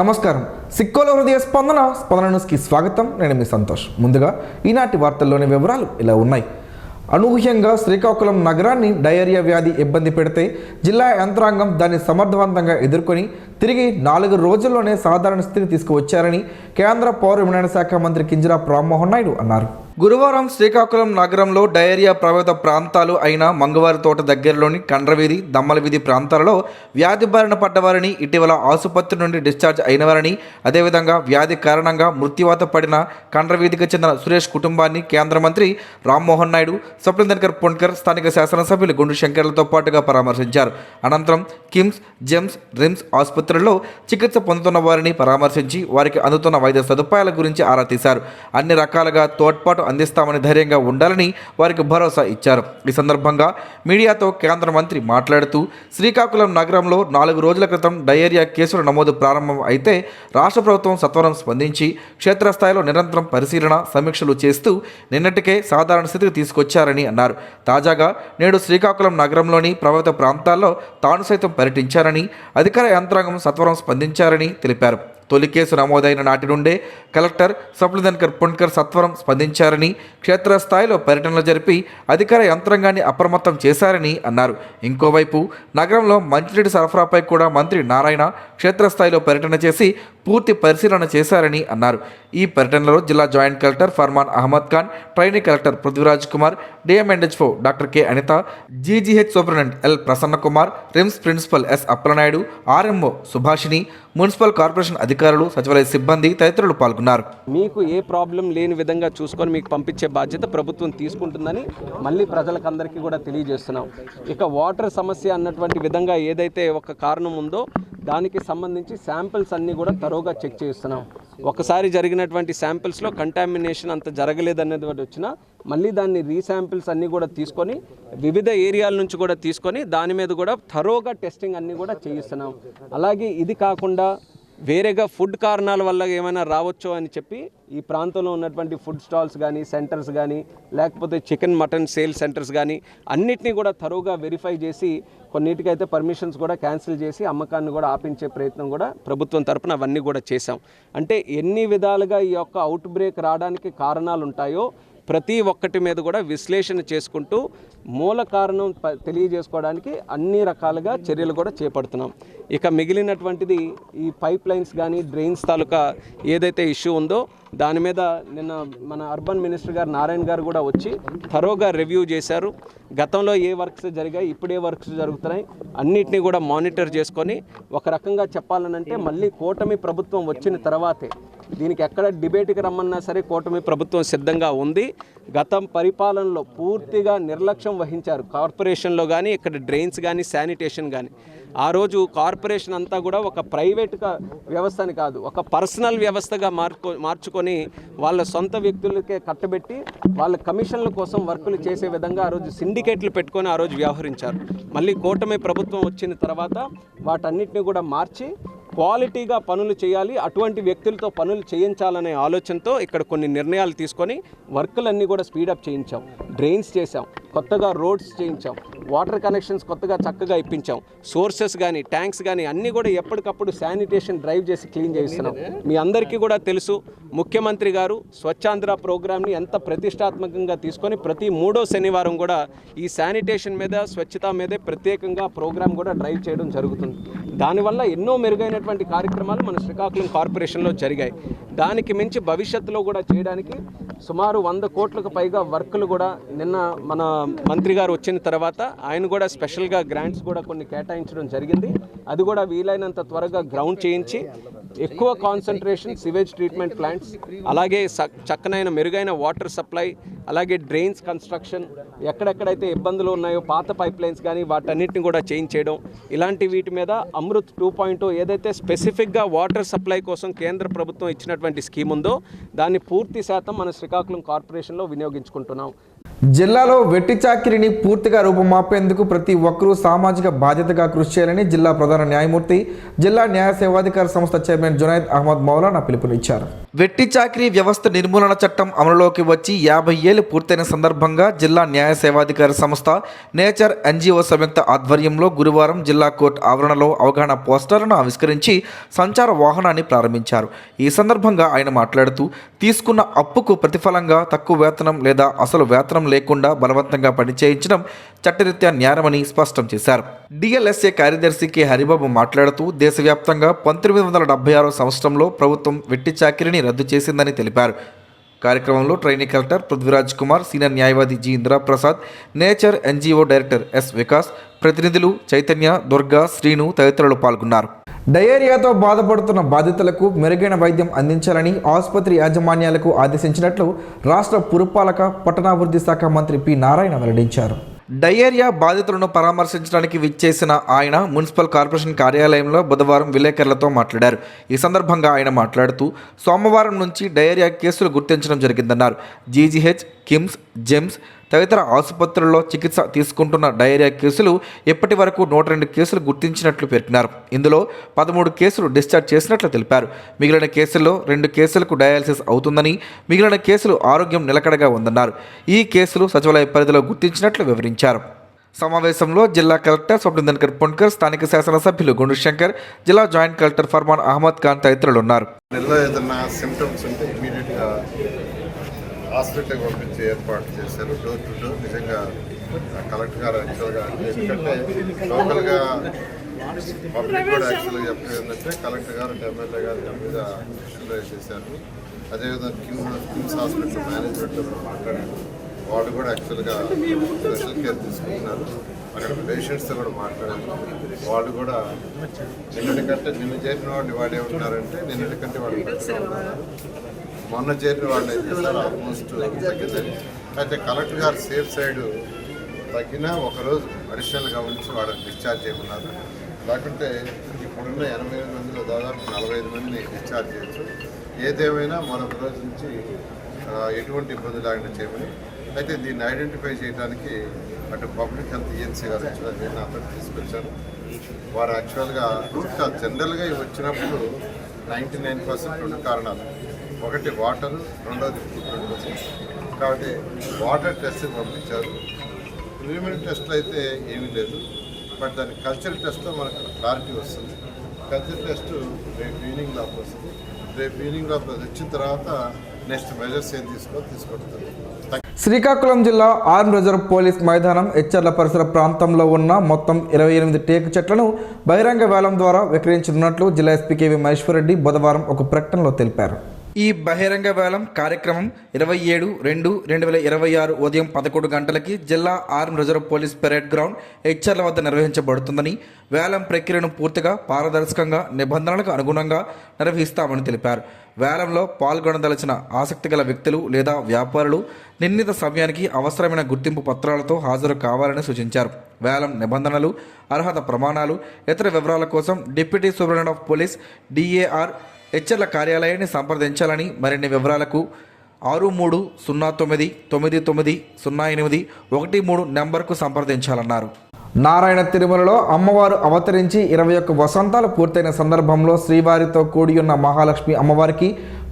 నమస్కారం. సిక్కోల హృదయ స్పందన న్యూస్కి స్వాగతం. నేను మీ సంతోష్. ముందుగా ఈనాటి వార్తల్లోని వివరాలు ఇలా ఉన్నాయి. అనూహ్యంగా శ్రీకాకుళం నగరాన్ని డయేరియా వ్యాధి ఇబ్బంది పెడితే జిల్లా యంత్రాంగం దాన్ని సమర్థవంతంగా ఎదుర్కొని తిరిగి 4 రోజుల్లోనే సాధారణ స్థితికి తీసుకువచ్చారని కేంద్ర పౌర విమానయాన శాఖ మంత్రి కింజరాపు రామ్మోహన్ నాయుడు అన్నారు. గురువారం శ్రీకాకుళం నగరంలో డయేరియా ప్రభావిత ప్రాంతాలు అయిన మంగవారి తోట దగ్గరలోని కండ్రవీధి, దమ్మలవీధి ప్రాంతాలలో వ్యాధి బారిన పడ్డవారని, ఇటీవల ఆసుపత్రి నుండి డిశ్చార్జ్ అయినవారని, అదేవిధంగా వ్యాధి కారణంగా మృత్యువాత పడిన కండ్రవీధికి చెందిన సురేష్ కుటుంబాన్ని కేంద్ర మంత్రి రామ్మోహన్ నాయుడు, సప్లిందర్కర్ పొన్కర్, స్థానిక శాసనసభ్యులు గుండు శంకర్లతో పాటుగా పరామర్శించారు. అనంతరం కిమ్స్, జెమ్స్, రిమ్స్ ఆసుపత్రుల్లో చికిత్స పొందుతున్న వారిని పరామర్శించి వారికి అందుతున్న వైద్య సదుపాయాల గురించి ఆరా తీశారు. అన్ని రకాలుగా తోడ్పాటు అందిస్తామని ధైర్యంగా ఉండాలని వారికి భరోసా ఇచ్చారు. ఈ సందర్భంగా మీడియాతో కేంద్ర మంత్రి మాట్లాడుతూ శ్రీకాకుళం నగరంలో 4 రోజుల క్రితం డయేరియా కేసుల నమోదు ప్రారంభం అయితే రాష్ట్ర ప్రభుత్వం సత్వరం స్పందించి క్షేత్రస్థాయిలో నిరంతరం పరిశీలన, సమీక్షలు చేస్తూ నిన్నటికే సాధారణ స్థితికి తీసుకొచ్చారని అన్నారు. తాజాగా నేడు శ్రీకాకుళం నగరంలోని ప్రభావిత ప్రాంతాల్లో తాను సైతం పర్యటించారని, అధికార యంత్రాంగం సత్వరం స్పందించారని తెలిపారు. తొలి కేసు నమోదైన నాటి నుండే కలెక్టర్ సప్లిందర్కర్ పొన్కర్ సత్వరం స్పందించారని, క్షేత్రస్థాయిలో పర్యటనలు జరిపి అధికార యంత్రాంగాన్ని అప్రమత్తం చేశారని అన్నారు. ఇంకోవైపు నగరంలో మంచినీటి సరఫరాపై కూడా మంత్రి నారాయణ క్షేత్రస్థాయిలో పర్యటన చేసి పూర్తి పరిశీలన చేశారని అన్నారు. ఈ పర్యటనలో జిల్లా joint collector Farman Ahmed Khan, training collector Prithviraj Kumar, DMNHO doctor K Anitha, GGH superintendent L Prasanna Kumar, RIMS principal S Appalanaidu, RMO Subhashini, municipal corporation అధికారులు, సచివాలయ సిబ్బంది తదితరులు పాల్గొన్నారు. మీకు ఏ ప్రాబ్లం లేని విధంగా చూసుకొని మీకు పంపించే బాధ్యత ప్రభుత్వం తీసుకుంటుందని మళ్ళీ ప్రజలకు అందరికీ కూడా తెలియజేస్తున్నాం. ఇక వాటర్ సమస్య అన్నటువంటి విధంగా ఏదైతే ఒక కారణం ఉందో దానికి సంబంధించి శాంపిల్స్ అన్నీ కూడా తరోగా చెక్ చేస్తున్నాం. ఒకసారి జరిగినటువంటి శాంపిల్స్లో కంటామినేషన్ అంత జరగలేదనేది వచ్చినా మళ్ళీ దాన్ని రీశాంపిల్స్ అన్నీ కూడా తీసుకొని వివిధ ఏరియాల నుంచి కూడా తీసుకొని దాని మీద కూడా తరోగా టెస్టింగ్ అన్నీ కూడా చేయిస్తున్నాం. అలాగే ఇది కాకుండా వేరేగా ఫుడ్ కారణాల వల్ల ఏమైనా రావచ్చో అని చెప్పి ఈ ప్రాంతంలో ఉన్నటువంటి ఫుడ్ స్టాల్స్ కానీ, సెంటర్స్ కానీ, లేకపోతే చికెన్, మటన్ సేల్ సెంటర్స్ కానీ అన్నిటినీ కూడా తరోగా వెరిఫై చేసి కొన్నిటికైతే పర్మిషన్స్ కూడా క్యాన్సిల్ చేసి అమ్మకాన్ని కూడా ఆపించే ప్రయత్నం కూడా ప్రభుత్వం తరపున అవన్నీ కూడా చేశాం. అంటే ఎన్ని విధాలుగా ఈ యొక్క అవుట్ బ్రేక్ రావడానికి కారణాలు ఉంటాయో ప్రతి ఒక్కటి మీద కూడా విశ్లేషణ చేసుకుంటూ మూల కారణం తెలియజేసుకోవడానికి అన్ని రకాలుగా చర్యలు కూడా చేపడుతున్నాం. ఇక మిగిలినటువంటిది ఈ పైప్ లైన్స్ కానీ, డ్రైన్స్ తాలూకా ఏదైతే ఇష్యూ ఉందో దాని మీద నిన్న మన అర్బన్ మినిస్టర్ గారు నారాయణ గారు కూడా వచ్చి థరోగా రివ్యూ చేశారు. గతంలో ఏ వర్క్స్ జరిగాయి, ఇప్పుడు ఏ వర్క్స్ జరుగుతున్నాయి అన్నిటినీ కూడా మానిటర్ చేసుకొని ఒక రకంగా చెప్పాలనంటే మళ్ళీ కూటమి ప్రభుత్వం వచ్చిన తర్వాతే దీనికి ఎక్కడ డిబేట్కి రమ్మన్నా సరే కూటమి ప్రభుత్వం సిద్ధంగా ఉంది. గతం పరిపాలనలో పూర్తిగా నిర్లక్ష్యం వహించారు. కార్పొరేషన్లో కానీ, ఇక్కడ డ్రైన్స్ కానీ, శానిటేషన్ కానీ. ఆ రోజు కార్పొరేషన్ అంతా కూడా ఒక ప్రైవేట్ వ్యవస్థని కాదు, ఒక పర్సనల్ వ్యవస్థగా మార్చుకొని వాళ్ళ సొంత వ్యక్తులకే కట్టబెట్టి వాళ్ళ కమిషన్ల కోసం వర్కులు చేసే విధంగా ఆ రోజు సిండికేట్లు పెట్టుకొని ఆ రోజు వ్యవహరించారు. మళ్ళీ కూటమి ప్రభుత్వం వచ్చిన తర్వాత వాటన్నిటిని కూడా మార్చి క్వాలిటీగా పనులు చేయాలి, అటువంటి వ్యక్తులతో పనులు చేయించాలనే ఆలోచనతో ఇక్కడ కొన్ని నిర్ణయాలు తీసుకొని వర్కులన్నీ కూడా స్పీడప్ చేయించాం. డ్రైన్స్ చేసాం, కొత్తగా రోడ్స్ చేయించాం, వాటర్ కనెక్షన్స్ కొత్తగా చక్కగా ఇప్పించాం, సోర్సెస్ కానీ, ట్యాంక్స్ కానీ అన్నీ కూడా ఎప్పటికప్పుడు శానిటేషన్ డ్రైవ్ చేసి క్లీన్ చేస్తున్నాం. మీ అందరికీ కూడా తెలుసు, ముఖ్యమంత్రి గారు స్వచ్ఛాంధ్ర ప్రోగ్రామ్ని ఎంత ప్రతిష్టాత్మకంగా తీసుకొని ప్రతి 3వ శనివారం కూడా ఈ శానిటేషన్ మీద, స్వచ్ఛత మీదే ప్రత్యేకంగా ప్రోగ్రామ్ కూడా డ్రైవ్ చేయడం జరుగుతుంది. దానివల్ల ఎన్నో మెరుగైనటువంటి కార్యక్రమాలు మన శ్రీకాకుళం కార్పొరేషన్లో జరిగాయి. దానికి మించి భవిష్యత్తులో కూడా చేయడానికి సుమారు 100 కోట్లకు పైగా వర్కులు కూడా నిన్న మన మంత్రి గారు వచ్చిన తర్వాత ఆయన కూడా స్పెషల్గా గ్రాంట్స్ కూడా కొన్ని కేటాయించడం జరిగింది. అది కూడా వీలైనంత త్వరగా గ్రౌండ్ చేయించి ఎక్కువ కాన్సన్ట్రేషన్ సివేజ్ ట్రీట్మెంట్ ప్లాంట్స్, అలాగే చక్కనైన మెరుగైన వాటర్ సప్లై, అలాగే డ్రైన్స్ కన్స్ట్రక్షన్, ఎక్కడెక్కడైతే ఇబ్బందులు ఉన్నాయో పాత పైప్ లైన్స్ కానీ వాటన్నిటిని కూడా చేంజ్ చేయడం, ఇలాంటి వీటి మీద అమృత్ 2.0 ఏదైతే స్పెసిఫిక్గా వాటర్ సప్లై కోసం కేంద్ర ప్రభుత్వం ఇచ్చినటువంటి స్కీమ్ ఉందో దాన్ని పూర్తి శాతం మన శ్రీకాకుళం కార్పొరేషన్లో వినియోగించుకుంటున్నాం. జిల్లాలో వెట్టి చాకిరీని పూర్తిగా రూపుమాపేందుకు ప్రతి ఒక్కరూ సామాజిక బాధ్యతగా కృషి చేయాలని జిల్లా ప్రధాన న్యాయమూర్తి, జిల్లా న్యాయ సేవాధికార సంస్థ చైర్మన్ జునైద్ అహ్మద్ మౌలానా పిలుపునిచ్చారు. వెట్టి చాకిరీ వ్యవస్థ నిర్మూలన చట్టం అమలులోకి వచ్చి 50 ఏళ్లు పూర్తయిన సందర్భంగా జిల్లా న్యాయ సేవాధికారి సంస్థ నేచర్ ఎన్జిఓ సంయుక్త ఆధ్వర్యంలో గురువారం జిల్లా కోర్టు ఆవరణలో అవగాహన పోస్టర్ను ఆవిష్కరించి సంచార వాహనాన్ని ప్రారంభించారు. ఈ సందర్భంగా ఆయన మాట్లాడుతూ తీసుకున్న అప్పుకు ప్రతిఫలంగా తక్కువ వేతనం లేదా అసలు వేతనం లేకుండా బలవంతంగా పనిచేయించడం చట్టరీత్యా నేరమని స్పష్టం చేశారు. డిఎల్ఎస్ఏ కార్యదర్శి కె హరిబాబు మాట్లాడుతూ దేశవ్యాప్తంగా 1976 సంవత్సరంలో ప్రభుత్వం వెట్టి చాకిరీని రద్దు చేసిందని తెలిపారు. కార్యక్రమంలో trainee collector Prithviraj Kumar, senior న్యాయవాది G Indiraprasad, nature NGO director S Vikas, ప్రతినిధులు చైతన్య, దుర్గా, శ్రీను తదితరులు పాల్గొన్నారు. డయేరియాతో బాధపడుతున్న బాధితులకు మెరుగైన వైద్యం అందించాలని ఆసుపత్రి యాజమాన్యాలకు ఆదేశించినట్లు రాష్ట్ర పురపాలక పట్టణాభివృద్ధి శాఖ మంత్రి పి నారాయణ వెల్లడించారు. డయేరియా బాధితులను పరామర్శించడానికి విచ్చేసిన ఆయన మున్సిపల్ కార్పొరేషన్ కార్యాలయంలో బుధవారం విలేకరులతో మాట్లాడారు. ఈ సందర్భంగా ఆయన మాట్లాడుతూ సోమవారం నుంచి డయేరియా కేసులు గుర్తించడం జరిగిందన్నారు. జీజీహెచ్, కిమ్స్, జెమ్స్ తదితర ఆసుపత్రుల్లో చికిత్స తీసుకుంటున్న డయేరియా కేసులు ఇప్పటి వరకు 102 కేసులు గుర్తించినట్లు పేర్కొన్నారు. ఇందులో 13 కేసులు డిశ్చార్జ్ చేసినట్లు తెలిపారు. మిగిలిన కేసుల్లో 2 కేసులకు డయాలసిస్ అవుతుందని, మిగిలిన కేసులు ఆరోగ్యం నిలకడగా ఉందన్నారు. ఈ కేసులు సచివాలయ పరిధిలో గుర్తించినట్లు వివరించారు. సమావేశంలో జిల్లా కలెక్టర్ స్వప్నిందన్కర్ పొన్కర్, స్థానిక శాసనసభ్యులు గుండు శంకర్, జిల్లా జాయింట్ కలెక్టర్ ఫర్మాన్ అహ్మద్ ఖాన్ తదితరులు ఉన్నారు. హాస్పిటల్కి పంపించి ఏర్పాటు చేశారు. డోర్ టు డోర్ నిజంగా కలెక్టర్ గారు యాక్చువల్గా, ఎందుకంటే లోకల్గా పబ్లిక్ కూడా యాక్చువల్గా చెప్పేది ఏంటంటే కలెక్టర్ గారు ఎమ్మెల్యే గారు దాని మీద రైజ్ చేశారు. అదేవిధంగా కిమ్స్ హాస్పిటల్ మేనేజ్మెంట్తో మాట్లాడారు. వాళ్ళు కూడా యాక్చువల్గా స్పెషల్ కేర్ తీసుకుంటున్నారు. అక్కడ పేషెంట్స్తో కూడా మాట్లాడారు. వాళ్ళు కూడా నిన్న చేరిన వాళ్ళు వాళ్ళు ఏమంటున్నారంటే నిన్నటికంటే వాళ్ళు బెటర్గా ఉన్నారు. మొన్న చేరిన వాళ్ళు అయితే సార్ ఆల్మోస్ట్ తగ్గిందని. అయితే కలెక్టర్ గారు సేఫ్ సైడ్ తగ్గినా ఒకరోజు అడిషనల్గా ఉంచి వాళ్ళని డిశ్చార్జ్ చేయమన్నారు. లేకుంటే ఇప్పుడున్న 88 మందిలో దాదాపు 45 మందిని డిశ్చార్జ్ చేయొచ్చు. ఏదేమైనా మరొక రోజు నుంచి ఎటువంటి ఇబ్బంది లేకుండా చేయమని. అయితే దీన్ని ఐడెంటిఫై చేయడానికి అటు పబ్లిక్ హెల్త్ ఏజెన్సీ గారు యాక్చువల్గా నేను అక్కడ తీసుకొచ్చాను. వారు యాక్చువల్గా రూట్ కాదు, జనరల్గా ఇవి వచ్చినప్పుడు 99% 2 కారణాలు. ఒకటి వాటర్, రెండోది ఫుడ్. కాబట్టి వాటర్ టెస్ట్ పంపించారు. ప్రిలిమినరీ టెస్ట్లు అయితే ఏమీ లేదు, బట్ దాని కల్చర్ టెస్ట్లో మనకు క్లారిటీ వస్తుంది. కల్చర్ టెస్ట్ రేపు ఈవినింగ్ లోపల వస్తుంది. రేపు ఈవినింగ్ లోపల వచ్చిన తర్వాత నెక్స్ట్ మెజర్స్ ఏం తీసుకుంటుంది. శ్రీకాకుళం జిల్లా ఆర్మ్ రిజర్వ్ పోలీస్ మైదానం ఎచ్చర్ల పరిసర ప్రాంతంలో ఉన్న మొత్తం 28 టేకు చెట్లను బహిరంగ వేలం ద్వారా విక్రయించనున్నట్లు జిల్లా ఎస్పీ కేవీ మహేశ్వరరెడ్డి బుధవారం ఒక ప్రకటనలో తెలిపారు. ఈ బహిరంగ వేలం కార్యక్రమం 27/2/2026 ఉదయం 11 గంటలకి జిల్లా arm reserve police parade ground Etcherla వద్ద నిర్వహించబడుతుందని, వేలం ప్రక్రియను పూర్తిగా పారదర్శకంగా నిబంధనలకు అనుగుణంగా నిర్వహిస్తామని తెలిపారు. వేలంలో పాల్గొనదలిచిన ఆసక్తి గల వ్యక్తులు లేదా వ్యాపారులు నిర్ణీత సమయానికి అవసరమైన గుర్తింపు పత్రాలతో హాజరు కావాలని సూచించారు. వేలం నిబంధనలు, అర్హత ప్రమాణాలు, ఇతర వివరాల కోసం deputy superintendent of police DAR Etcherla కార్యాలయాన్ని సంప్రదించాలని, మరిన్ని వివరాలకు 6309990813 నెంబర్కు సంప్రదించాలన్నారు. నారాయణ తిరుమలలో అమ్మవారు అవతరించి 21 వసంతాలు పూర్తయిన సందర్భంలో శ్రీవారితో కూడి ఉన్న మహాలక్ష్మి అమ్మవారికి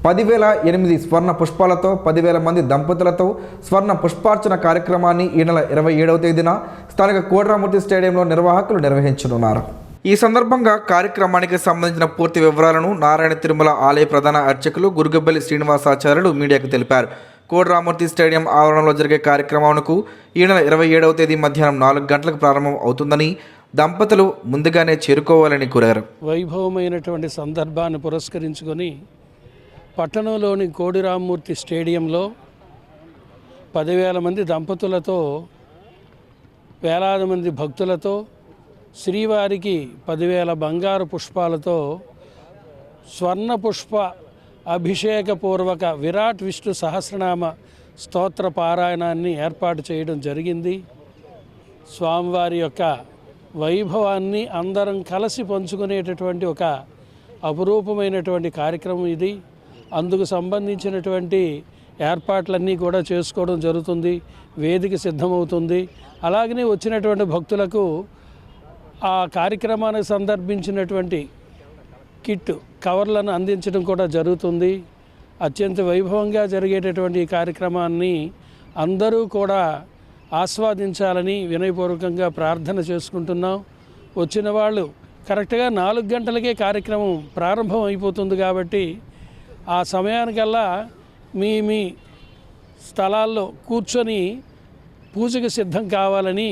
10,008 స్వర్ణ పుష్పాలతో 10,000 మంది దంపతులతో స్వర్ణ పుష్పార్చన కార్యక్రమాన్ని ఈ నెల 27వ తేదీన స్థానిక కోటరామూర్తి స్టేడియంలో నిర్వాహకులు నిర్వహించనున్నారు. ఈ సందర్భంగా కార్యక్రమానికి సంబంధించిన పూర్తి వివరాలను నారాయణ తిరుమల ఆలయ ప్రధాన అర్చకులు గురుగబ్బెల్లి శ్రీనివాసాచార్యులు మీడియాకు తెలిపారు. కోటరామూర్తి స్టేడియం ఆవరణలో జరిగే కార్యక్రమానికి ఈ నెల 27వ తేదీ మధ్యాహ్నం 4 గంటలకు ప్రారంభం అవుతుందని, దంపతులు ముందుగానే చేరుకోవాలని కోరారు. వైభవమైనటువంటి సందర్భాన్ని పురస్కరించుకొని పట్టణంలోని కోడిరామూర్తి స్టేడియంలో 10,000 మంది దంపతులతో, వేలాది మంది భక్తులతో, శ్రీవారికి 10,000 బంగారు పుష్పాలతో స్వర్ణ పుష్ప అభిషేకపూర్వక విరాట్ విష్ణు సహస్రనామ స్తోత్ర పారాయణాన్ని ఏర్పాటు చేయడం జరిగింది. స్వామివారి యొక్క వైభవాన్ని అందరం కలిసి పంచుకునేటటువంటి ఒక అపురూపమైనటువంటి కార్యక్రమం ఇది. అందుకు సంబంధించినటువంటి ఏర్పాట్లన్నీ కూడా చేసుకోవడం జరుగుతుంది. వేదిక సిద్ధమవుతుంది. అలాగనే వచ్చినటువంటి భక్తులకు ఆ కార్యక్రమానికి సందర్భించినటువంటి కిట్ కవర్లను అందించడం కూడా జరుగుతుంది. అత్యంత వైభవంగా జరిగేటటువంటి ఈ కార్యక్రమాన్ని అందరూ కూడా ఆస్వాదించాలని వినయపూర్వకంగా ప్రార్థన చేసుకుంటున్నాం. వచ్చిన వాళ్ళు కరెక్ట్గా 4 గంటలకే కార్యక్రమం ప్రారంభం అయిపోతుంది కాబట్టి ఆ సమయానికల్లా మీ మీ స్థలాల్లో కూర్చొని పూజకు సిద్ధం కావాలని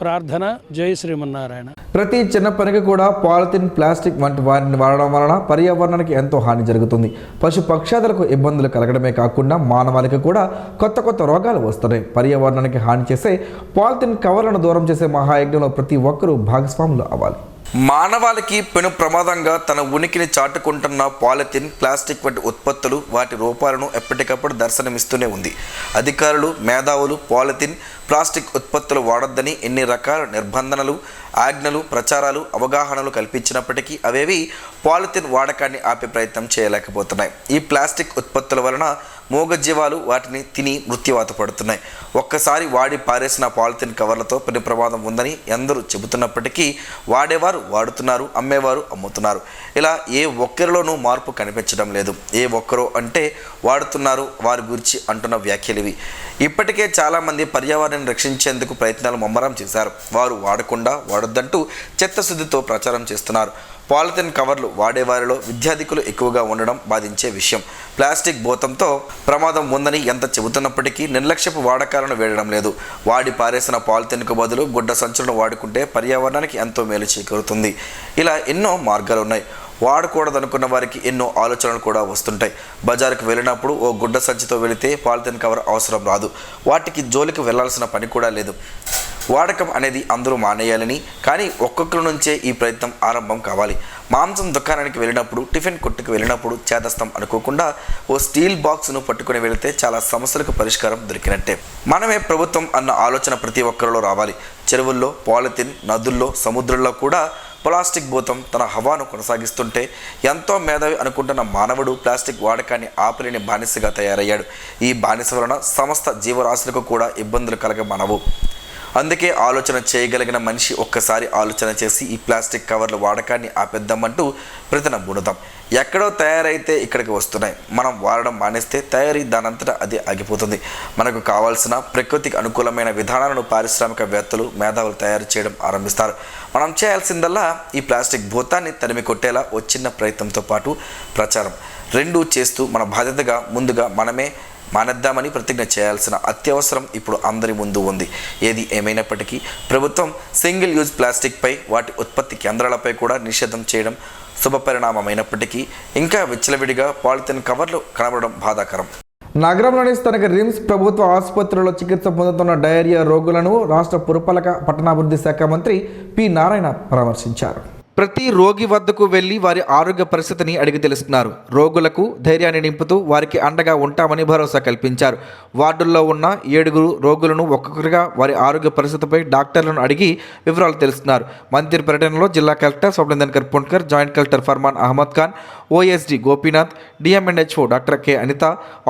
ప్రార్థన. జై శ్రీమన్నారాయణ. ప్రతి చిన్న పనికి కూడా పాలిథిన్, ప్లాస్టిక్ వంటి వాటిని వాడడం వలన పర్యావరణానికి ఎంతో హాని జరుగుతుంది. పశు పక్షాదులకు ఇబ్బందులు కలగడమే కాకుండా మానవాళికి కూడా కొత్త కొత్త రోగాలు వస్తున్నాయి. పర్యావరణానికి హాని చేసే పాలిథిన్ కవర్లను దూరం చేసే మహాయజ్ఞంలో ప్రతి ఒక్కరూ భాగస్వాములు అవ్వాలి. మానవాళికి పెను ప్రమాదంగా తన ఉనికిని చాటుకుంటున్న పాలిథిన్, ప్లాస్టిక్ వంటి ఉత్పత్తులు వాటి రూపాలను ఎప్పటికప్పుడు దర్శనమిస్తూనే ఉంది. అధికారులు, మేధావులు పాలిథిన్, ప్లాస్టిక్ ఉత్పత్తులు వాడొద్దని ఎన్ని రకాల నిర్బంధనలు, ఆజ్ఞలు, ప్రచారాలు, అవగాహనలు కల్పించినప్పటికీ అవేవి పాలిథిన్ వాడకాన్ని ఆపే ప్రయత్నం చేయలేకపోతున్నాయి. ఈ ప్లాస్టిక్ ఉత్పత్తుల వలన మూగజీవాలు వాటిని తిని మృత్యువాత పడుతున్నాయి. ఒక్కసారి వాడి పారేసిన పాలిథిన్ కవర్లతో పెను ప్రమాదం ఉందని ఎందరూ చెబుతున్నప్పటికీ వాడేవారు వాడుతున్నారు, అమ్మేవారు అమ్ముతున్నారు. ఇలా ఏ ఒక్కరిలోనూ మార్పు కనిపించడం లేదు. ఏ ఒక్కరో అంటే వాడుతున్నారు వారి గురించి అంటున్న వ్యాఖ్యలు ఇవి. ఇప్పటికే చాలామంది పర్యావరణాన్ని రక్షించేందుకు ప్రయత్నాలు ముమ్మరం చేశారు. వారు వాడకుండా వాడొద్దంటూ చిత్తశుద్ధితో ప్రచారం చేస్తున్నారు. పాలిథిన్ కవర్లు వాడేవారిలో విద్యార్థికులు ఎక్కువగా ఉండడం బాధించే విషయం. ప్లాస్టిక్ భూతంతో ప్రమాదం ఉందని ఎంత చెబుతున్నప్పటికీ నిర్లక్ష్యపు వాడకాలను వేయడం లేదు. వాడి పారేసిన పాలిథిన్కు బదులు గుడ్డ సంచులను వాడుకుంటే పర్యావరణానికి ఎంతో మేలు చేకూరుతుంది. ఇలా ఎన్నో మార్గాలు ఉన్నాయి. వాడకూడదనుకున్న వారికి ఎన్నో ఆలోచనలు కూడా వస్తుంటాయి. బజారుకు వెళ్ళినప్పుడు ఓ గుడ్డ సంచితో వెళితే పాలిథిన్ కవర్ అవసరం రాదు. వాటికి జోలికి వెళ్లాల్సిన పని కూడా లేదు. వాడకం అనేది అందరూ మానేయాలని, కానీ ఒక్కొక్కరి నుంచే ఈ ప్రయత్నం ఆరంభం కావాలి. మాంసం దుకాణానికి వెళ్ళినప్పుడు, టిఫిన్ కొట్టుకు వెళ్ళినప్పుడు చేదస్తం అనుకోకుండా ఓ స్టీల్ బాక్స్ను పట్టుకుని వెళితే చాలా సమస్యలకు పరిష్కారం దొరికినట్టే. మనమే ప్రభుత్వం అన్న ఆలోచన ప్రతి ఒక్కరిలో రావాలి. చెరువుల్లో, పాలిథిన్, నదుల్లో, సముద్రంలో కూడా ప్లాస్టిక్ భూతం తన హవాను కొనసాగిస్తుంటే ఎంతో మేధావి అనుకుంటున్న మానవుడు ప్లాస్టిక్ వాడకాన్ని ఆపలేని బానిసగా తయారయ్యాడు. ఈ బానిస వలన సమస్త జీవరాశులకు కూడా ఇబ్బందులు కలగమనవు. అందుకే ఆలోచన చేయగలిగిన మనిషి ఒక్కసారి ఆలోచన చేసి ఈ ప్లాస్టిక్ కవర్ల వాడకాన్ని ఆపేద్దామంటూ ప్రతినబూనుదాం. ఎక్కడో తయారైతే ఇక్కడికి వస్తున్నాయి. మనం వాడడం మానేస్తే తయారీ దానంతటా అదే ఆగిపోతుంది. మనకు కావాల్సిన ప్రకృతికి అనుకూలమైన విధానాలను పారిశ్రామికవేత్తలు, మేధావులు తయారు చేయడం ఆరంభిస్తారు. మనం చేయాల్సిందల్లా ఈ ప్లాస్టిక్ భూతాన్ని తరిమి కొట్టేలా ఓ చిన్న ప్రయత్నంతో పాటు ప్రచారం రెండూ చేస్తూ మన బాధ్యతగా ముందుగా మనమే మానేద్దామని ప్రతిజ్ఞ చేయాల్సిన అత్యవసరం ఇప్పుడు అందరి ముందు ఉంది. ఏది ఏమైనప్పటికీ ప్రభుత్వం సింగిల్ యూజ్ ప్లాస్టిక్పై, వాటి ఉత్పత్తి కేంద్రాలపై కూడా నిషేధం చేయడం శుభపరిణామమైనప్పటికీ ఇంకా విచ్చలవిడిగా పాలిథిన్ కవర్లు కనబడడం బాధాకరం. నగరంలోని స్థానిక రిమ్స్ ప్రభుత్వ ఆసుపత్రిలో చికిత్స పొందుతున్న డయేరియా రోగులను రాష్ట్ర పురపాలక పట్టణాభివృద్ధి శాఖ మంత్రి పి నారాయణ పరామర్శించారు. ప్రతి రోగి వద్దకు వెళ్లి వారి ఆరోగ్య పరిస్థితిని అడిగి తెలుసుకున్నారు. రోగులకు ధైర్యాన్ని నింపుతూ వారికి అండగా ఉంటామని భరోసా కల్పించారు. వార్డుల్లో ఉన్న 7 రోగులను ఒక్కొక్కరిగా వారి ఆరోగ్య పరిస్థితిపై డాక్టర్లను అడిగి వివరాలు తెలుసుకున్నారు. మంత్రి పర్యటనలో జిల్లా collector Swapnender Karpundkar, joint collector Farman Ahmed Khan, OSD Gopinath, DMNHO doctor K Anitha,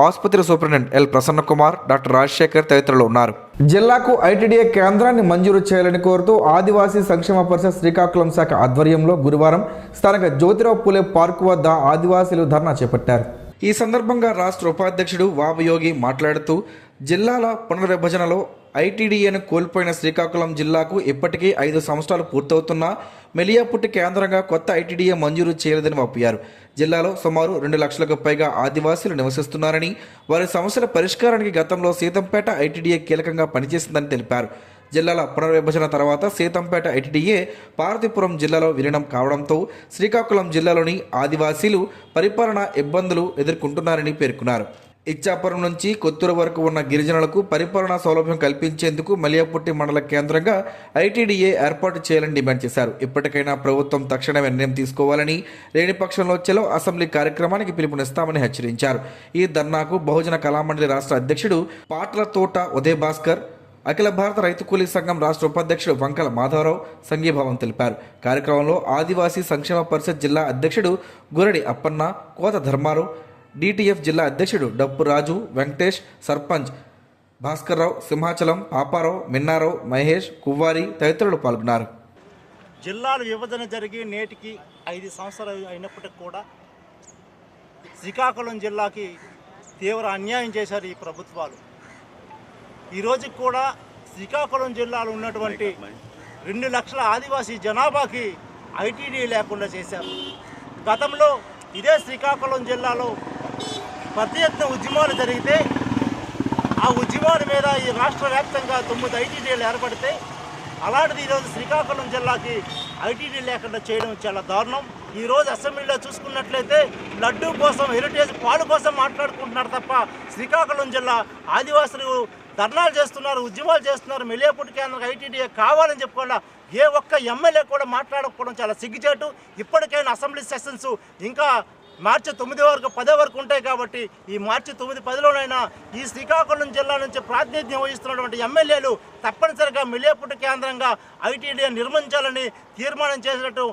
ఆసుపత్రి superintendent L Prasannakumar, doctor Rajasekhar తదితరులు ఉన్నారు. జిల్లాకు ఐటీడీఏ కేంద్రాన్ని మంజూరు చేయాలని కోరుతూ ఆదివాసీ సంక్షేమ పరిషత్ శ్రీకాకుళం శాఖ ఆధ్వర్యంలో గురువారం స్థానిక జ్యోతిరావు పూలే పార్కు వద్ద ఆదివాసీలు ధర్నా చేపట్టారు. ఈ సందర్భంగా రాష్ట్ర ఉపాధ్యక్షుడు వాబయోగి మాట్లాడుతూ జిల్లాల పునర్విభజనలో ఐటీడీఏను కోల్పోయిన శ్రీకాకుళం జిల్లాకు ఇప్పటికీ 5 సంవత్సరాలు పూర్తవుతున్నా మెలియాపుట్టి కేంద్రంగా కొత్త ఐటీడీఏ మంజూరు చేయలేదని వాపోయారు. జిల్లాలో సుమారు 2 లక్షలకు పైగా ఆదివాసీలు నివసిస్తున్నారని, వారి సమస్యల పరిష్కారానికి గతంలో సీతంపేట ఐటీడీఏ కీలకంగా పనిచేసిందని తెలిపారు. జిల్లాల పునర్విభజన తర్వాత సీతంపేట ఐటీడీఏ పార్వతీపురం జిల్లాలో విలీనం కావడంతో శ్రీకాకుళం జిల్లాలోని ఆదివాసీలు పరిపాలనా ఇబ్బందులు ఎదుర్కొంటున్నారని పేర్కొన్నారు. ఇచ్చాపురం నుంచి కొత్తూరు వరకు ఉన్న గిరిజనులకు పరిపాలనా సౌలభ్యం కల్పించేందుకు మలియాపుట్టి మండల కేంద్రంగా ఐటీడీఏ ఏర్పాటు చేయాలని డిమాండ్ చేశారు. ఇప్పటికైనా ప్రభుత్వం తక్షణమే నిర్ణయం తీసుకోవాలని, లేని పక్షంలో చలో అసెంబ్లీ కార్యక్రమానికి పిలుపునిస్తామని హెచ్చరించారు. ఈ ధర్నాకు బహుజన కళామండలి రాష్ట్ర అధ్యక్షుడు పాట్ల తోట ఉదయ్ భాస్కర్, అఖిల భారత రైతు కూలీ సంఘం రాష్ట్ర ఉపాధ్యక్షుడు వంకల మాధవరావు సంఘీభావం తెలిపారు. కార్యక్రమంలో ఆదివాసీ సంక్షేమ పరిషత్ జిల్లా అధ్యక్షుడు గురడి అప్పన్న, కోత ధర్మారావు, డిటిఎఫ్ జిల్లా అధ్యక్షుడు డప్పు రాజు, వెంకటేష్, సర్పంచ్ భాస్కర్రావు, సింహాచలం, పాపారావు, మిన్నారావు, మహేష్, కువ్వారి తదితరులు పాల్గొన్నారు. జిల్లాల విభజన జరిగి నేటికి 5 సంవత్సరాలు అయినప్పటికీ కూడా శ్రీకాకుళం జిల్లాకి తీవ్ర అన్యాయం చేశారు ఈ ప్రభుత్వాలు. ఈరోజు కూడా శ్రీకాకుళం జిల్లాలో ఉన్నటువంటి 2 లక్షల ఆదివాసీ జనాభాకి ఐటీడీ లేకుండా చేశారు. గతంలో ఇదే శ్రీకాకుళం జిల్లాలో పెద్ద ఎత్తున ఉద్యమాలు జరిగితే ఆ ఉద్యమాల మీద ఈ రాష్ట్ర వ్యాప్తంగా 9 ఐటీడీలు ఏర్పడితే అలాంటిది ఈరోజు శ్రీకాకుళం జిల్లాకి ఐటీడీ లేకుండా చేయడం చాలా దారుణం. ఈరోజు అసెంబ్లీలో చూసుకున్నట్లయితే లడ్డూ కోసం, హెరిటేజ్ పాలు కోసం మాట్లాడుకుంటున్నారు తప్ప శ్రీకాకుళం జిల్లా ఆదివాసులు ధర్నాలు చేస్తున్నారు, ఉద్యమాలు చేస్తున్నారు. మెలియాపుట్టి కేంద్రం ఐటీడీ కావాలని చెప్పుకోకుండా ఏ ఒక్క ఎమ్మెల్యే కూడా మాట్లాడకపోవడం చాలా సిగ్గుచేటు. ఇప్పటికైనా అసెంబ్లీ సెషన్స్ ఇంకా మార్చి 9 వరకు 10 వరకు ఉంటాయి కాబట్టి ఈ మార్చి 9, 10లోనైనా ఈ శ్రీకాకుళం జిల్లా నుంచి ప్రాతినిధ్యం వహిస్తున్నటువంటి ఎమ్మెల్యేలు తప్పనిసరిగా మెలియాపుట్టి కేంద్రంగా ఐటీడీ నిర్మించాలని తీర్మానం చేసినట్టు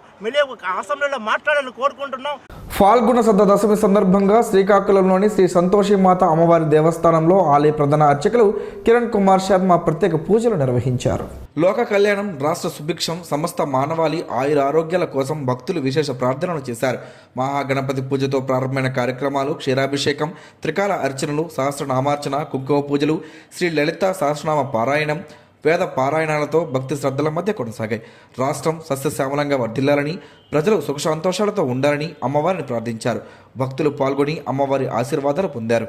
అసెంబ్లీలో మాట్లాడాలని కోరుకుంటున్నాం. ఫాల్గుణ శుద్ధ దశమి సందర్భంగా శ్రీకాకుళంలోని శ్రీ సంతోషిమాత అమ్మవారి దేవస్థానంలో ఆలయ ప్రధాన అర్చకులు కిరణ్ కుమార్ శర్మ ప్రత్యేక పూజలు నిర్వహించారు. లోక కళ్యాణం, రాష్ట్ర సుభిక్షం, సమస్త మానవాళి ఆయుర ఆరోగ్యాల కోసం భక్తులు విశేష ప్రార్థనలు చేశారు. మహాగణపతి పూజతో ప్రారంభమైన కార్యక్రమాలు క్షీరాభిషేకం, త్రికాల అర్చనలు, సహస్రనామార్చన, కుంకుమ పూజలు, శ్రీ లలిత సహస్రనామ పారాయణం, వేద పారాయణాలతో భక్తి శ్రద్ధల మధ్య కొనసాగాయి. రాష్ట్రం సస్యశ్యామలంగా వర్ధిల్లాలని, ప్రజలు సుఖ సంతోషాలతో ఉండాలని అమ్మవారిని ప్రార్థించారు. భక్తులు పాల్గొని అమ్మవారి ఆశీర్వాదాలు పొందారు.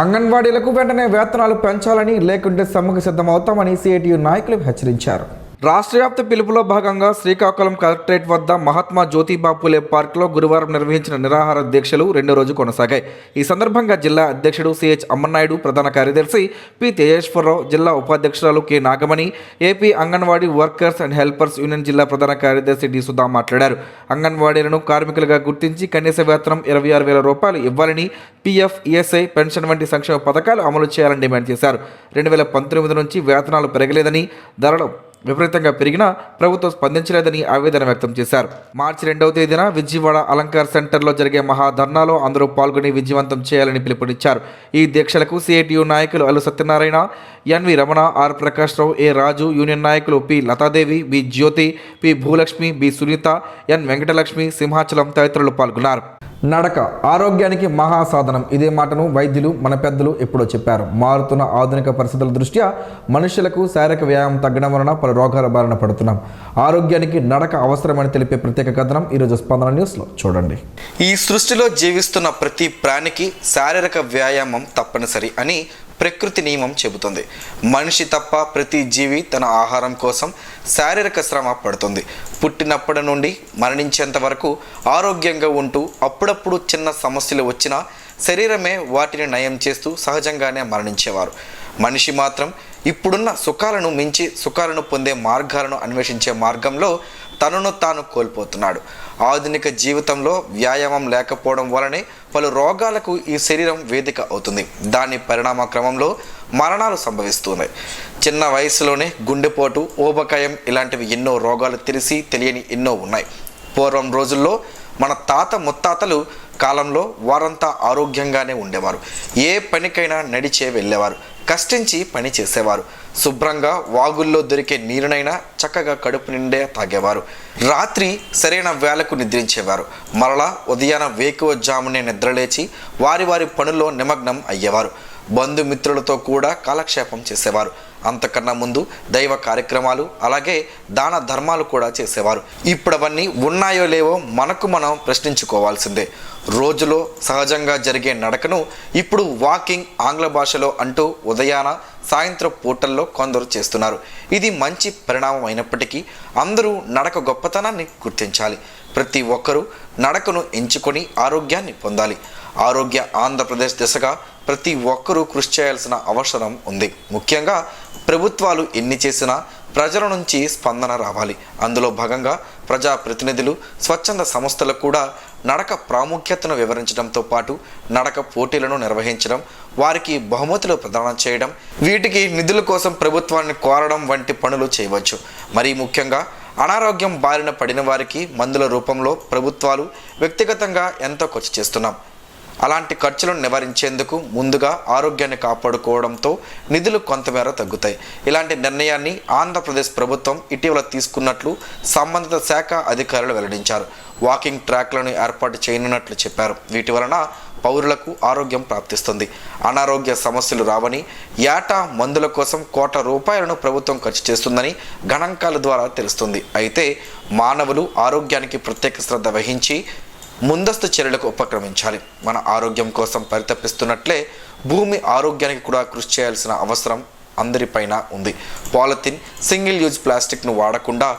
అంగన్వాడీలకు వెంటనే వేతనాలు పెంచాలని, లేకుంటే సమ్మెకు సిద్ధమవుతామని సిఐటియు నాయకులు హెచ్చరించారు. రాష్ట్ర వ్యాప్త పిలుపులో భాగంగా శ్రీకాకుళం కలెక్టరేట్ వద్ద మహాత్మా జ్యోతిబా పూలే పార్కులో గురువారం నిర్వహించిన నిరాహార దీక్షలు 2వ రోజు కొనసాగాయి. ఈ సందర్భంగా జిల్లా అధ్యక్షుడు సిహెచ్ అమ్మన్నాయుడు, ప్రధాన కార్యదర్శి పి తేజేశ్వరరావు, జిల్లా ఉపాధ్యక్షురాలు K Nagamani, AP anganwadi workers and helpers union జిల్లా ప్రధాన కార్యదర్శి డి సుధా మాట్లాడారు. అంగన్వాడీలను కార్మికులుగా గుర్తించి కనీస వేతనం 26,000 రూపాయలు ఇవ్వాలని, పీఎఫ్, ఈఎస్ఐ, పెన్షన్ వంటి సంక్షేమ పథకాలు అమలు చేయాలని డిమాండ్ చేశారు. 2019 నుంచి వేతనాలు పెరగలేదని, ధరలు విపరీతంగా పెరిగినా ప్రభుత్వం స్పందించలేదని ఆవేదన వ్యక్తం చేశారు. మార్చి 2వ తేదీన విజయవాడ అలంకార్ సెంటర్లో జరిగే మహాధర్నాలో అందరూ పాల్గొని విజయవంతం చేయాలని పిలుపునిచ్చారు. ఈ దీక్షలకు సిఐటియు నాయకులు Allu Satyanarayana, NV Ramana, R Prakash Rao, A Raju, union నాయకులు P Lathadevi, B Jyothi, P Bhulakshmi, B Sunitha, N Venkatalakshmi, Simhachalam తదితరులు పాల్గొన్నారు. నడక ఆరోగ్యానికి మహాసాధనం. ఇదే మాటను వైద్యులు, మన పెద్దలు ఎప్పుడో చెప్పారు. మారుతున్న ఆధునిక పరిస్థితుల దృష్ట్యా మనుషులకు శారీరక వ్యాయామం తగ్గడం వలన పలు రోగాల బారిన పడుతున్నాం. ఆరోగ్యానికి నడక అవసరమని తెలిపే ప్రత్యేక కథనం ఈరోజు స్పందన న్యూస్లో చూడండి. ఈ సృష్టిలో జీవిస్తున్న ప్రతి ప్రాణికి శారీరక వ్యాయామం తప్పనిసరి అని ప్రకృతి నియమం చెబుతుంది. మనిషి తప్ప ప్రతి జీవి తన ఆహారం కోసం శారీరక శ్రమ పడుతుంది. పుట్టినప్పటి నుండి మరణించేంత వరకు ఆరోగ్యంగా ఉంటూ అప్పుడప్పుడు చిన్న సమస్యలు వచ్చినా శరీరమే వాటిని నయం చేస్తూ సహజంగానే మరణించేవారు. మనిషి మాత్రం ఇప్పుడున్న సుఖాలను మించి సుఖాలను పొందే మార్గాలను అన్వేషించే మార్గంలో తనను తాను కోల్పోతున్నాడు. ఆధునిక జీవితంలో వ్యాయామం లేకపోవడం వలనే పలు రోగాలకు ఈ శరీరం వేదిక అవుతుంది. దాని పరిణామ క్రమంలో మరణాలు సంభవిస్తున్నాయి. చిన్న వయసులోనే గుండెపోటు, ఊబకాయం ఇలాంటివి ఎన్నో రోగాలు తెలియని ఎన్నో ఉన్నాయి. పూర్వం రోజుల్లో మన తాత ముత్తాతలు కాలంలో వారంతా ఆరోగ్యంగానే ఉండేవారు. ఏ పనికైనా నడిచే వెళ్ళేవారు, కష్టించి పని చేసేవారు. శుభ్రంగా వాగుల్లో దొరికే నీరునైనా చక్కగా కడుపు నిండే తాగేవారు. రాత్రి సరైన వేళకు నిద్రించేవారు. మరలా ఉదయాన వేకువజామునే నిద్రలేచి వారి పనుల్లో నిమగ్నం అయ్యేవారు. బంధుమిత్రులతో కూడా కాలక్షేపం చేసేవారు. అంతకన్నా ముందు దైవ కార్యక్రమాలు, అలాగే దాన ధర్మాలు కూడా చేసేవారు. ఇప్పుడు అవన్నీ ఉన్నాయో లేవో మనకు మనం ప్రశ్నించుకోవాల్సిందే. రోజులో సహజంగా జరిగే నడకను ఇప్పుడు వాకింగ్, ఆంగ్ల భాషలో అంటూ ఉదయాన సాయంత్రం పూటల్లో కొందరు చేస్తున్నారు. ఇది మంచి పరిణామం అయినప్పటికీ అందరూ నడక గొప్పతనాన్ని గుర్తించాలి. ప్రతి ఒక్కరూ నడకను ఎంచుకొని ఆరోగ్యాన్ని పొందాలి. ఆరోగ్య ఆంధ్రప్రదేశ్ దిశగా ప్రతి ఒక్కరూ కృషి చేయాల్సిన అవసరం ఉంది. ముఖ్యంగా ప్రభుత్వాలు ఎన్ని చేసినా ప్రజల నుంచి స్పందన రావాలి. అందులో భాగంగా ప్రజాప్రతినిధులు, స్వచ్ఛంద సంస్థలు కూడా నడక ప్రాముఖ్యతను వివరించడంతో పాటు నడక పోటీలను నిర్వహించడం, వారికి బహుమతులు ప్రదానం చేయడం, వీటికి నిధుల కోసం ప్రభుత్వాన్ని కోరడం వంటి పనులు చేయవచ్చు. మరీ ముఖ్యంగా అనారోగ్యం బారిన పడిన వారికి మందుల రూపంలో ప్రభుత్వాలు వ్యక్తిగతంగా ఎంతో ఖర్చు చేస్తున్నాం. అలాంటి ఖర్చులను నివారించేందుకు ముందుగా ఆరోగ్యాన్ని కాపాడుకోవడంతో నిధులు కొంతమేర తగ్గుతాయి. ఇలాంటి నిర్ణయాన్ని ఆంధ్రప్రదేశ్ ప్రభుత్వం ఇటీవల తీసుకున్నట్లు సంబంధిత శాఖ అధికారులు వెల్లడించారు. వాకింగ్ ట్రాక్లను ఏర్పాటు చేయనున్నట్లు చెప్పారు. వీటి వలన పౌరులకు ఆరోగ్యం ప్రాప్తిస్తుంది. అనారోగ్య సమస్యలు రావని, ఏటా మందుల కోసం కోట్ల రూపాయలను ప్రభుత్వం ఖర్చు చేస్తుందని గణాంకాల ద్వారా తెలుస్తుంది. అయితే మానవులు ఆరోగ్యానికి ప్రత్యేక శ్రద్ధ వహించి ముందస్తు చర్యలకు ఉపక్రమించాలి. మన ఆరోగ్యం కోసం పరితపిస్తున్నట్లే భూమి ఆరోగ్యానికి కూడా కృషి చేయాల్సిన అవసరం అందరిపైన ఉంది. పాలిథిన్, సింగిల్ యూజ్ ప్లాస్టిక్ను వాడకుండా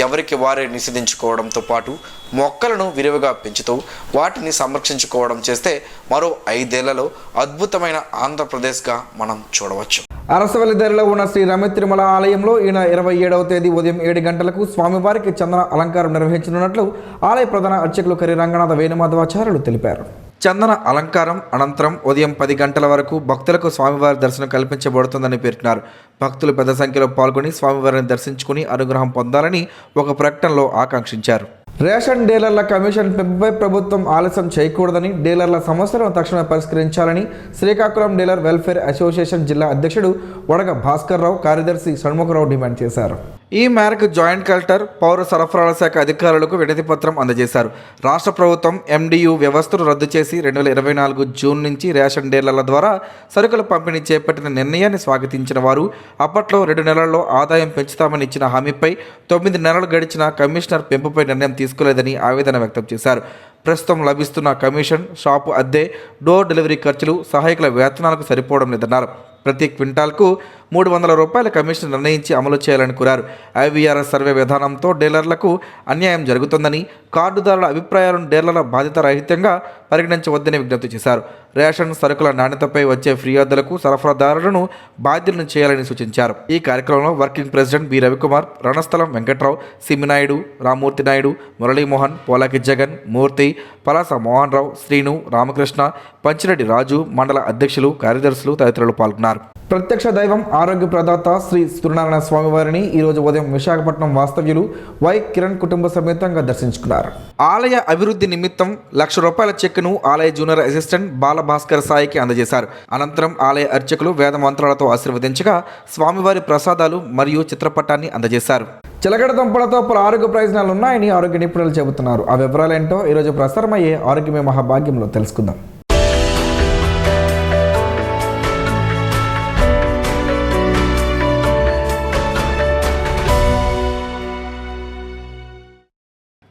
ఎవరికి వారే నిషేధించుకోవడంతో పాటు మొక్కలను విరివిగా పెంచుతూ వాటిని సంరక్షించుకోవడం చేస్తే మరో 5 ఏళ్లలో అద్భుతమైన ఆంధ్రప్రదేశ్గా మనం చూడవచ్చు. అరసవల్లిదారిలో ఉన్న శ్రీ రమ్య తిరుమల ఆలయంలో ఈ నెల 27వ తేదీ ఉదయం 7 గంటలకు స్వామివారికి చందన అలంకారం నిర్వహించనున్నట్లు ఆలయ ప్రధాన అర్చకులు కరి రంగనాథ వేణుమాధవాచార్యులు తెలిపారు. చందన అలంకారం అనంతరం ఉదయం 10 గంటల వరకు భక్తులకు స్వామివారి దర్శనం కల్పించబడుతుందని పేర్కొన్నారు. భక్తులు పెద్ద సంఖ్యలో పాల్గొని స్వామివారిని దర్శించుకుని అనుగ్రహం పొందాలని ఒక ప్రకటనలో ఆకాంక్షించారు. రేషన్ డీలర్ల కమిషన్ పెంపుపై ప్రభుత్వం ఆలస్యం చేయకూడదని, డీలర్ల సమస్యలను తక్షణమే పరిష్కరించాలని శ్రీకాకుళం డీలర్ వెల్ఫేర్ అసోసియేషన్ జిల్లా అధ్యక్షుడు వడగ భాస్కర్ రావు, కార్యదర్శి షణ్ముఖరావు డిమాండ్ చేశారు. ఈ మేరకు జాయింట్ కలెక్టర్, పౌర సరఫరాల శాఖ అధికారులకు వినతి పత్రం అందజేశారు. రాష్ట్ర ప్రభుత్వం MDU వ్యవస్థను రద్దు చేసి 2024 జూన్ నుంచి రేషన్ డీలర్ల ద్వారా సరుకుల పంపిణీ చేపట్టిన నిర్ణయాన్ని స్వాగతించిన వారు అప్పట్లో 2 నెలల్లో ఆదాయం పెంచుతామని ఇచ్చిన హామీపై 9 నెలలు గడిచిన కమిషనర్ పెంపుపై నిర్ణయం తీసుకోలేదని ఆవేదన వ్యక్తం చేశారు. ప్రస్తుతం లభిస్తున్న కమిషన్, షాపు అద్దె, డోర్ డెలివరీ ఖర్చులు, సహాయకుల వేతనాలకు సరిపోవడం లేదన్నారు. ప్రతి క్వింటాల్కు 300 రూపాయల కమిషన్ నిర్ణయించి అమలు చేయాలని కోరారు. IVRS సర్వే విధానంతో డీలర్లకు అన్యాయం జరుగుతుందని, కార్డుదారుల అభిప్రాయాలను డీలర్ల బాధ్యత రహితంగా పరిగణించవద్దని విజ్ఞప్తి చేశారు. రేషన్ సరుకుల నాణ్యతపై వచ్చే ఫిర్యాదులకు సరఫరాదారులను బాధ్యులను చేయాలని సూచించారు. ఈ కార్యక్రమంలో working president B Ravikumar, Ranasthalam Venkatrao, Simminaidu, Ramurthy Naidu, Muralimohan, Polaki Jagan, Murthy, Palasa Mohan Rao, Srinu, Ramakrishna, Panchireddy Raju, మండల అధ్యక్షులు, కార్యదర్శులు తదితరులు పాల్గొన్నారు. ప్రత్యక్ష దైవం ఆరోగ్య ప్రదాత శ్రీ సూర్యనారాయణ స్వామివారిని ఈరోజు ఉదయం విశాఖపట్నం వాస్తవ్యులు వై కిరణ్ కుటుంబ సమేతంగా దర్శించుకున్నారు. ఆలయ అభివృద్ధి నిమిత్తం 1,00,000 రూపాయల చెక్కును ఆలయ జూనియర్ అసిస్టెంట్ బాలభాస్కర్ సాయికి అందజేశారు. అనంతరం ఆలయ అర్చకులు వేద మంత్రాలతో ఆశీర్వదించగా స్వామివారి ప్రసాదాలు మరియు చిత్రపటాన్ని అందజేశారు. చిలకడ దుంపలతో పలు ఆరోగ్య ప్రయోజనాలు ఉన్నాయని ఆరోగ్య నిపుణులు చెబుతున్నారు. ఆ వివరాలేంటో ఈరోజు ప్రసారమయ్యే ఆరోగ్యమే మహాభాగ్యంలో తెలుసుకుందాం.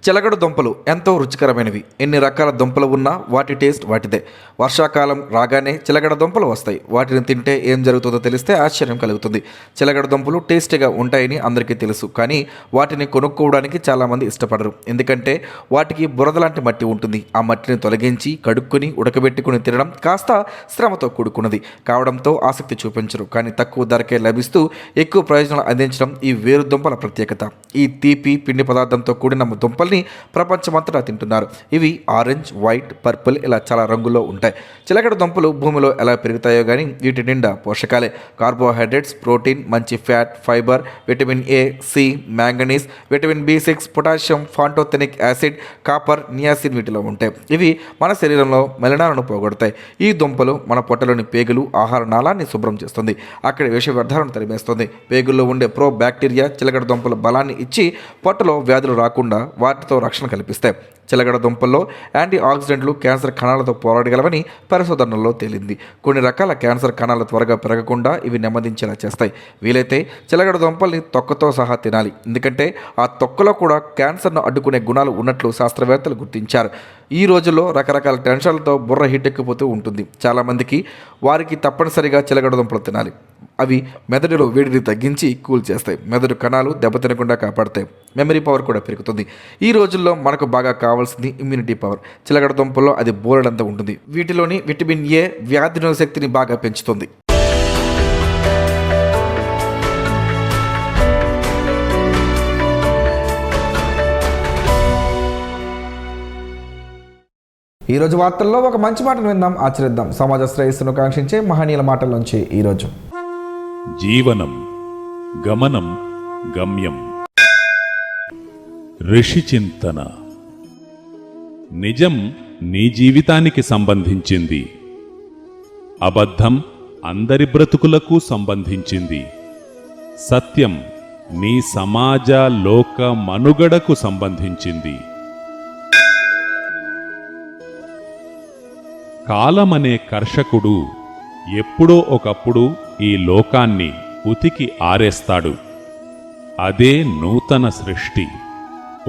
చిలకడ దుంపలు ఎంతో రుచికరమైనవి. ఎన్ని రకాల దుంపలు ఉన్నా వాటి టేస్ట్ వాటిదే. వర్షాకాలం రాగానే చిలకడ దుంపలు వస్తాయి. వాటిని తింటే ఏం జరుగుతుందో తెలిస్తే ఆశ్చర్యం కలుగుతుంది. చిలకడ దుంపలు టేస్టీగా ఉంటాయని అందరికీ తెలుసు, కానీ వాటిని కొనుక్కోవడానికి చాలామంది ఇష్టపడరు. ఎందుకంటే వాటికి బురద లాంటి మట్టి ఉంటుంది. ఆ మట్టిని తొలగించి కడుక్కొని ఉడకబెట్టుకుని తినడం కాస్త శ్రమతో కూడుకున్నది కావడంతో ఆసక్తి చూపించరు. కానీ తక్కువ ధరకే లభిస్తూ ఎక్కువ ప్రయోజనాలు అందించడం ఈ వేరు దుంపల ప్రత్యేకత. ఈ తీపి పిండి పదార్థంతో కూడిన దుంపలు ప్రపంచమంతటా తింటున్నారు. ఇవి ఆరెంజ్, వైట్, పర్పుల్ ఇలా చాలా రంగుల్లో ఉంటాయి. చిలకడ దుంపలు భూమిలో ఎలా పెరుగుతాయో కానీ వీటి నిండా పోషకాలే. కార్బోహైడ్రేట్స్, ప్రోటీన్, మంచి fat, fibre, vitamin A, C, manganese, vitamin B6, potassium, ఫాంటోథెనిక్ acid, copper, niacin వీటిలో ఉంటాయి. ఇవి మన శరీరంలో మలినాలను పోగొడతాయి. ఈ దుంపలు మన పొట్టలోని పేగులు, ఆహార నాళాన్ని శుభ్రం చేస్తుంది. అక్కడి విష వ్యర్థాలను తరిమేస్తుంది. పేగుల్లో ఉండే ప్రో బ్యాక్టీరియా చిలకడ దుంపలు బలాన్ని ఇచ్చి పొట్టలో వ్యాధులు రాకుండా వాటితో రక్షణ కల్పిస్తాయి. చిలకడ దుంపల్లో యాంటీ ఆక్సిడెంట్లు క్యాన్సర్ కణాలతో పోరాడగలవని పరిశోధనల్లో తేలింది. కొన్ని రకాల క్యాన్సర్ కణాలు త్వరగా పెరగకుండా ఇవి నెమ్మదించేలా చేస్తాయి. వీలైతే చిలకడ దుంపల్ని తొక్కతో సహా తినాలి. ఎందుకంటే ఆ తొక్కలో కూడా క్యాన్సర్ను అడ్డుకునే గుణాలు ఉన్నట్లు శాస్త్రవేత్తలు గుర్తించారు. ఈ రోజుల్లో రకరకాల టెన్షన్లతో బుర్ర హిట్టెక్కిపోతూ ఉంటుంది. చాలామందికి వారికి తప్పనిసరిగా చిలకడ దుంపలు తినాలి. అవి మెదడులో వేడిని తగ్గించి కూల్ చేస్తాయి. మెదడు కణాలు దెబ్బతినకుండా కాపాడతాయి. మెమరీ పవర్ కూడా పెరుగుతుంది. ఈ రోజుల్లో మనకు బాగా కావాల్సింది ఇమ్యూనిటీ పవర్. చిలకడ దుంపల్లో అది బోలెడంత ఉంటుంది. వీటిలోని విటమిన్ A వ్యాధి నిరోధక శక్తిని బాగా పెంచుతుంది. ఈరోజు వార్తల్లో ఒక మంచి మాటను విందాం, ఆచరిద్దాం. సమాజ శ్రేయస్సును కాంక్షించే మహనీయుల మాటల నుంచి ఈరోజు. జీవనం గమనం గమ్యం. ఋషి చింతన. నిజం నీ జీవితానికి సంబంధించింది. అబద్ధం అందరి బ్రతుకులకు సంబంధించింది. సత్యం నీ సమాజ లోక మనుగడకు సంబంధించింది. కాలమనే కర్షకుడు ఎప్పుడో ఒకప్పుడు ఈ లోకాన్ని ఉతికి ఆరేస్తాడు. అదే నూతన సృష్టి.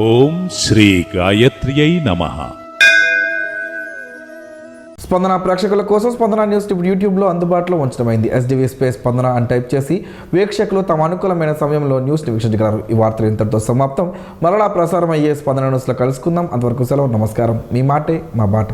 ఓం శ్రీ గాయత్ర్యై నమః. స్పందన ప్రేక్షకుల కోసం స్పందన న్యూస్ ఇప్పుడు యూట్యూబ్లో అందుబాటులో ఉంచడమైంది. SDV స్పేస్ స్పందన అని టైప్ చేసి వీక్షకులు తమ అనుకూలమైన సమయంలో న్యూస్ని వీక్షించగలరు. ఈ వార్తలు ఇంతటితో సమాప్తం. మరలా ప్రసారం అయ్యే స్పందన న్యూస్లో కలుసుకుందాం. అంతవరకు సెలవు. నమస్కారం. మీ మాటే మా బాట.